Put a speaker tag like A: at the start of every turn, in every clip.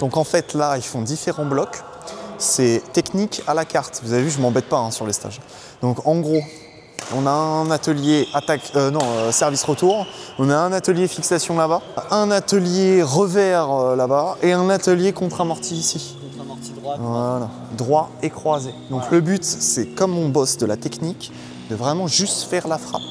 A: Donc en fait, là, ils font différents blocs. C'est technique à la carte. Vous avez vu, je m'embête pas hein, sur les stages. Donc en gros, on a un atelier service retour, on a un atelier fixation là-bas, un atelier revers là-bas et un atelier contre-amorti ici.
B: Contre-amorti droit.
A: Voilà, droit et croisé. Donc le but, c'est comme on bosse de la technique, de vraiment juste faire la frappe.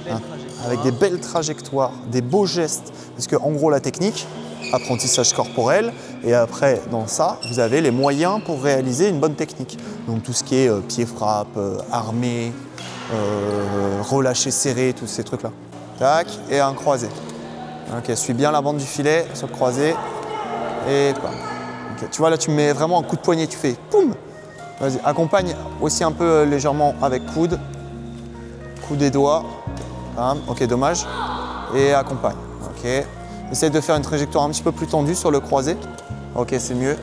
A: Hein, avec des belles trajectoires, des beaux gestes. Parce que en gros, la technique, apprentissage corporel, et après, dans ça, vous avez les moyens pour réaliser une bonne technique. Donc tout ce qui est pied-frappe, armé, relâché serré, tous ces trucs-là. Tac, et un croisé. Ok, suis bien la bande du filet sur le croisé. Et bam. Okay, tu vois, là, tu mets vraiment un coup de poignet, tu fais poum. Vas-y, accompagne aussi un peu légèrement avec coude. Coup des doigts. Bam. Ok, dommage. Et accompagne. Ok. Essaye de faire une trajectoire un petit peu plus tendue sur le croisé. Ok, c'est mieux.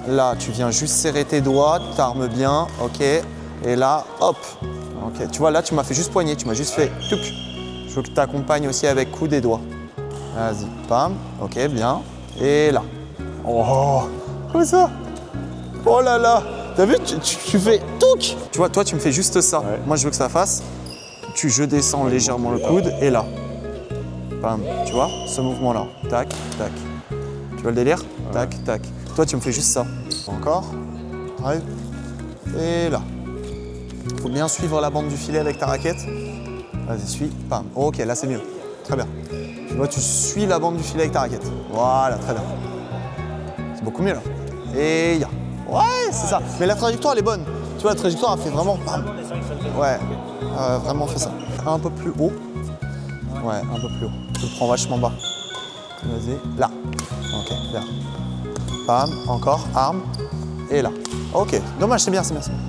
A: Là, tu viens juste serrer tes doigts, t'armes bien. Ok. Et là, hop. Ok. Tu vois, là, tu m'as fait juste poignet. Tu m'as juste fait touc. Je veux que tu accompagnes aussi avec coude et doigts. Vas-y. Bam. Ok, bien. Et là. Oh, comme ça. Oh là là. T'as vu, tu fais touc. Tu vois, toi, tu me fais juste ça. Ouais. Moi, je veux que ça fasse. Je descends légèrement le coude et là. Bam, tu vois, ce mouvement-là. Tac, tac. Tu vois le délire? Tac, tac. Toi, tu me fais juste ça. Encore. Arrive. Et là. Il faut bien suivre la bande du filet avec ta raquette. Vas-y, suis. Bam. Ok, là, c'est mieux. Très bien. Tu vois, tu suis la bande du filet avec ta raquette. Voilà, très bien. C'est beaucoup mieux, là. Et ya. Ouais, c'est ça. Mais la trajectoire, elle est bonne. Tu vois, la trajectoire, elle fait vraiment... Bam. Ouais. Vraiment, fais ça. Un peu plus haut. Ouais, un peu plus haut. Tu le prends vachement bas. Vas-y. Là. Ok, bien. Bam, encore. Arme. Et là. Ok. Dommage, c'est bien, c'est bien, c'est bien.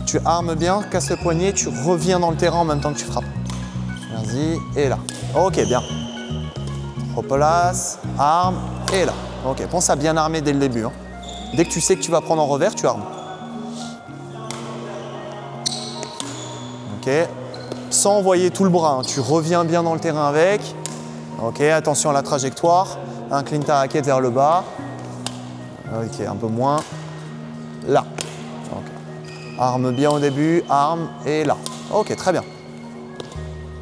A: Tu armes bien, casse le poignet, tu reviens dans le terrain en même temps que tu frappes. Vas-y. Et là. Ok, bien. Replace. Arme. Et là. Ok, pense à bien armer dès le début. Hein. Dès que tu sais que tu vas prendre en revers, tu armes. Ok. Sans envoyer tout le bras, hein. Tu reviens bien dans le terrain avec. Ok, attention à la trajectoire. Incline ta raquette vers le bas. Ok, un peu moins. Là. Okay. Arme bien au début, arme et là. Ok, très bien.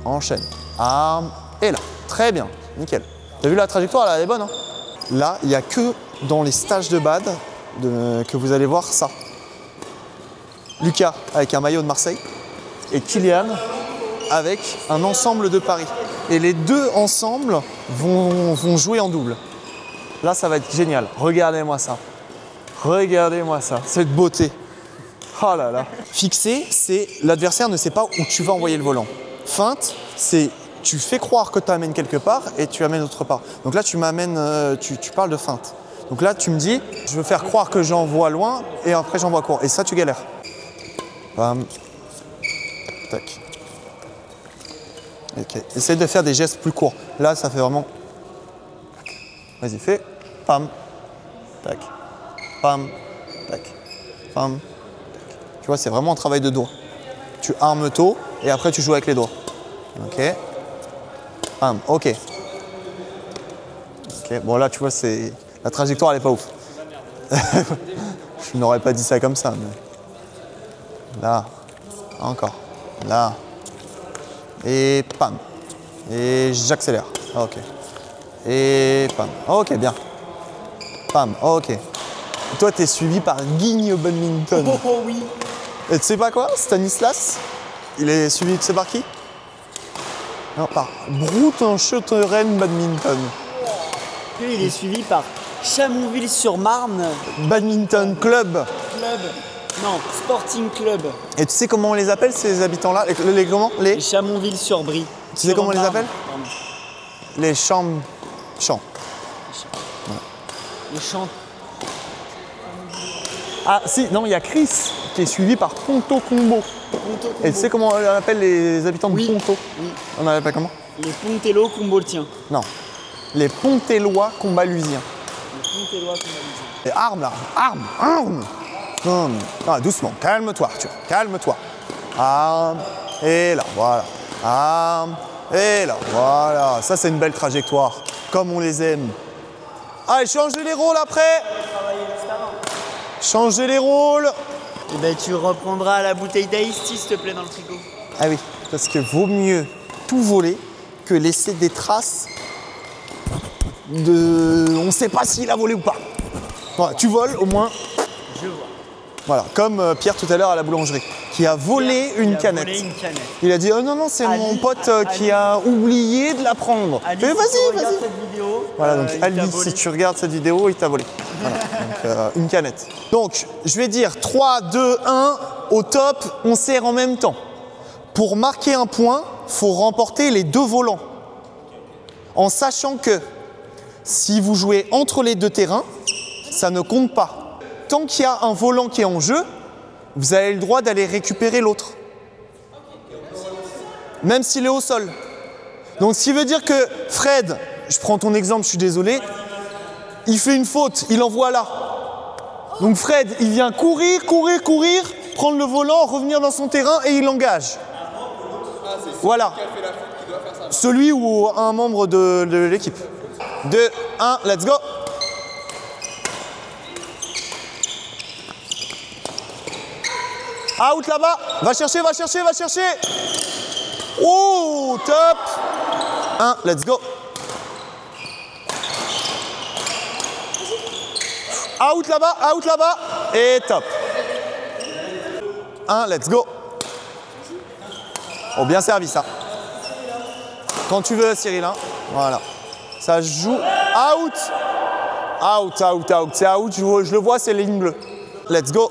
A: Enchaîne. Arme et là. Très bien, nickel. T'as vu la trajectoire, là, elle est bonne. Hein. Là, il n'y a que dans les stages de BAD que vous allez voir ça. Lucas avec un maillot de Marseille et Kylian avec un ensemble de Paris. Et les deux ensemble vont jouer en double. Là, ça va être génial. Regardez-moi ça. Regardez-moi ça. Cette beauté. Oh là là. Fixer, c'est l'adversaire ne sait pas où tu vas envoyer le volant. Feinte, c'est tu fais croire que tu amènes quelque part et tu amènes autre part. Donc là, tu m'amènes, tu parles de feinte. Donc là, tu me dis, je veux faire croire que j'envoie loin et après j'envoie court. Et ça, tu galères. Bam. Tac. Ok. Essaye de faire des gestes plus courts. Là, ça fait vraiment... Vas-y, fais. Pam. Tac. Pam. Tac. Pam. Tac. Tu vois, c'est vraiment un travail de doigts. Tu armes tôt et après, tu joues avec les doigts. Ok. Pam. Ok. Ok. Bon, là, tu vois, c'est... La trajectoire, elle n'est pas ouf. Je n'aurais pas dit ça comme ça. Mais... Là. Encore. Là. Et pam. Et j'accélère. Ok. Et pam. Ok, bien. Pam. Ok. Et toi, tu es suivi par Guigne au badminton.
B: Oh oui.
A: Et tu sais pas quoi, Stanislas, il est suivi, tu sais par qui? Non, par Broutenschötteren badminton.
B: Lui, il est suivi par Chamouville-sur-Marne.
A: Badminton club.
B: Non, Sporting Club.
A: Et tu sais comment on les appelle ces habitants-là? Les comment?
B: Les Chamonville-sur-Brie.
A: Tu sais comment on les appelle?
B: Pardon.
A: Les champs.
B: Ouais. Les champs.
A: Ah si, non, il y a Chris qui est suivi par Ponto Combo. Et tu sais comment on appelle les habitants de Ponto?
B: Oui.
A: On appelle pas comment?
B: Les Pontello Comboltiens.
A: Non. Les Pontellois Combalusiens.
B: Les Pontellois Combalusiens.
A: Et arme là, arme. Ah, doucement, calme-toi Arthur, calme-toi. Arme, et là, voilà. Arme, et là, voilà. Ça, c'est une belle trajectoire, comme on les aime. Allez, changez les rôles après. Changez les rôles.
B: Et ben tu reprendras la bouteille d'Ice Tea, s'il te plaît, dans le frigo.
A: Ah oui, parce que vaut mieux tout voler que laisser des traces de... On ne sait pas s'il a volé ou pas. Voilà, tu voles au moins.
B: Je vois.
A: Voilà, comme Pierre tout à l'heure à la boulangerie, qui a volé une canette. Il a dit oh non, non, c'est mon pote qui a oublié de la prendre.
B: Ali,
A: Mais vas-y, vas-y. Voilà, donc Ali, si tu regardes cette vidéo, il t'a volé. Voilà, donc une canette. Donc, je vais dire 3, 2, 1, au top, on serre en même temps. Pour marquer un point, il faut remporter les 2 volants. En sachant que si vous jouez entre les 2 terrains, ça ne compte pas. Tant qu'il y a un volant qui est en jeu, vous avez le droit d'aller récupérer l'autre. Même s'il est au sol. Donc, ce qui veut dire que Fred, je prends ton exemple, je suis désolé, il fait une faute, il envoie là. Donc Fred, il vient courir, prendre le volant, revenir dans son terrain et il engage. Voilà. Celui ou un membre de l'équipe. 2, 1, let's go. Out là-bas. Va chercher. Oh, top. 1, let's go. Out là-bas. Et top. 1, let's go. Oh, bien servi ça. Quand tu veux, Cyril. Hein. Voilà. Ça joue. Out. C'est out. Je le vois, c'est ligne bleue. Let's go.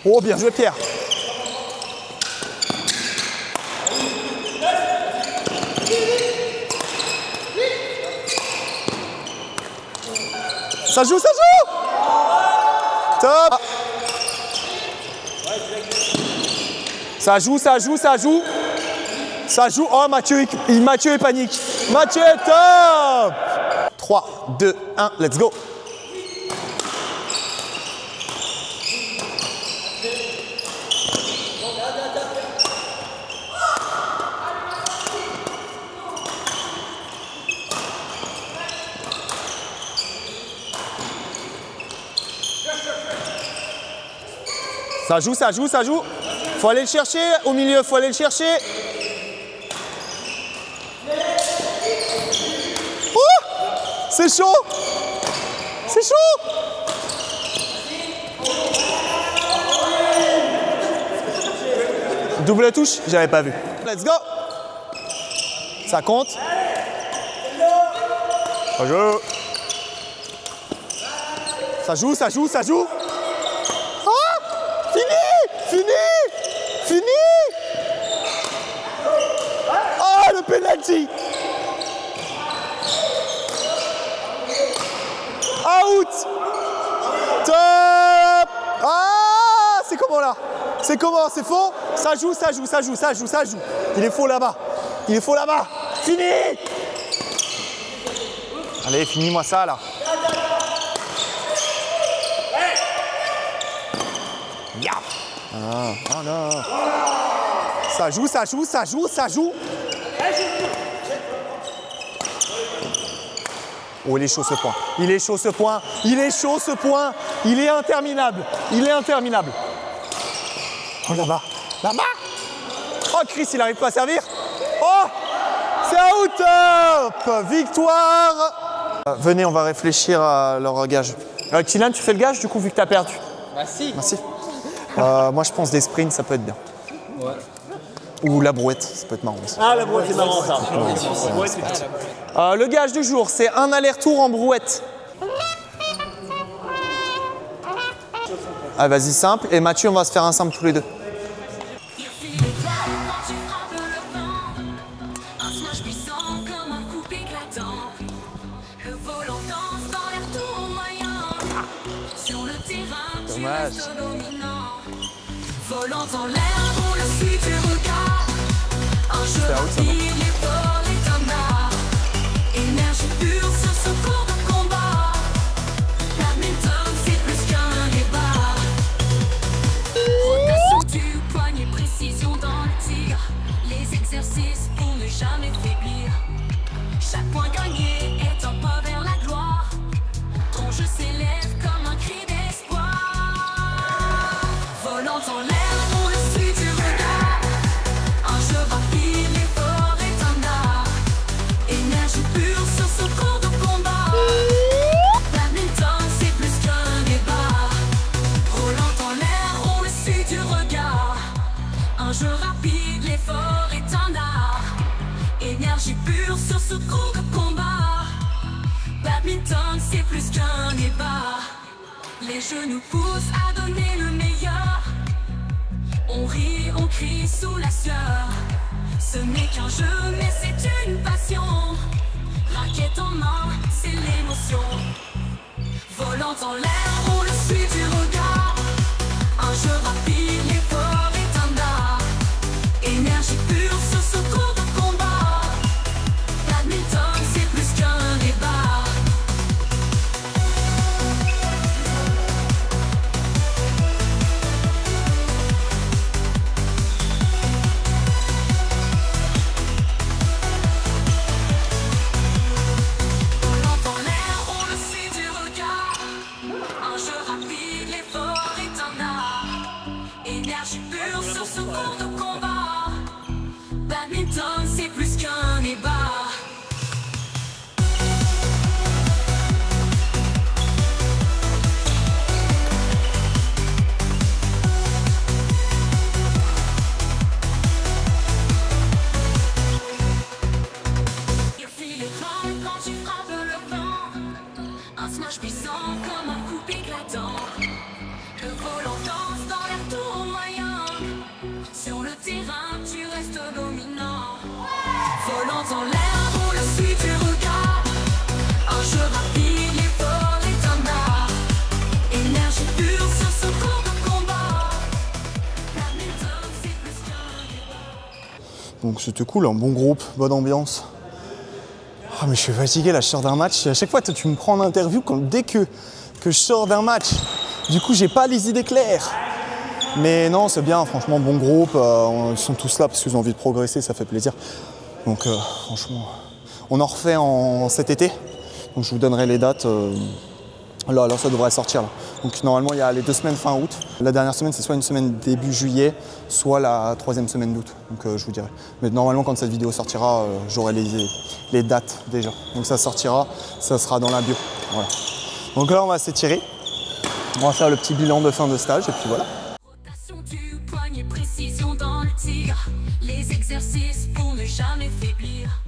A: Oh, bien joué, Pierre. Ça joue. Top. Ça joue. Oh, Mathieu est panique. Mathieu est top. 3, 2, 1, let's go. Ça joue. Faut aller le chercher au milieu, Oh, c'est chaud. Double touche, j'avais pas vu. Let's go. Ça compte. Ça joue. Fini. Oh, le penalty. Out. Top. Ah, c'est comment là? C'est faux? Ça joue. Il est faux là-bas. Fini. Allez, finis-moi ça là. Yeah. Ah non. Ça joue. Oh, il est chaud ce point. Il est interminable. Oh, là-bas. Oh, Chris, il n'arrive pas à servir. Oh, c'est out. Top. Victoire. Venez, on va réfléchir à leur gage. Kylian, tu fais le gage du coup vu que tu as perdu?
B: Bah si.
A: Moi, je pense des sprints, ça peut être bien.
B: Ouais.
A: Ou la brouette, ça peut être marrant aussi.
B: Ah, la brouette, c'est marrant ça.
A: Le gage du jour, c'est un aller-retour en brouette. Ah, vas-y, simple. Et Mathieu, on va se faire un simple tous les deux. Dommage. Volant en l'air, on le suit du regard. Un jeu il est fort, les tomards. Énergie pure sur ce cours de combat. Badminton, c'est plus qu'un débat. Rotation du poignet précis.
C: rapide, l'effort est un art. Énergie pure sur ce court de combat. Badminton, c'est plus qu'un débat. Les jeux nous poussent à donner le meilleur. On rit, on crie sous la sueur. Ce n'est qu'un jeu, mais c'est une passion. Raquette en main, c'est l'émotion. Volant en l'air, on le suit du regard. Un jeu rapide, l'effort est un art. Énergie pure sur ce court de combat. Badminton, c'est plus qu'un débat. Volant en l'air, on le suit du regard. Un jeu rapide, l'effort est un art. Énergie pure sur ce court de combat. Badminton, c'est plus qu'un débat. Il file étrange quand tu frappes le vent. Un smash puissant comme un coup éclatant. Le volant danse dans l'air tournoyant. Sur le terrain, tu restes dominant. Volant en l'air, on le suit du regard. Un jeu rapide, l'effort est un art. Énergie pure sur ce court de combat. Badminton, c'est plus qu'un débat.
A: Donc c'était cool, un bon groupe, bonne ambiance. Ah mais je suis fatigué là, je sors d'un match. À chaque fois tu me prends en interview dès que je sors d'un match. Du coup j'ai pas les idées claires. Mais non, c'est bien, franchement bon groupe. Ils sont tous là parce qu'ils ont envie de progresser, ça fait plaisir. Donc franchement, on en refait cet été. Donc je vous donnerai les dates. Là ça devrait sortir là. Donc normalement il y a les 2 semaines fin août. La dernière semaine c'est soit une semaine début juillet, soit la 3e semaine d'août. Donc je vous dirai. Mais normalement quand cette vidéo sortira, j'aurai les dates déjà. Donc ça sortira, ça sera dans la bio. Voilà. Donc là on va s'étirer. On va faire le petit bilan de fin de stage et puis voilà.
C: Rotation du poignet, précision dans le tir. Les exercices pour ne jamais faiblir.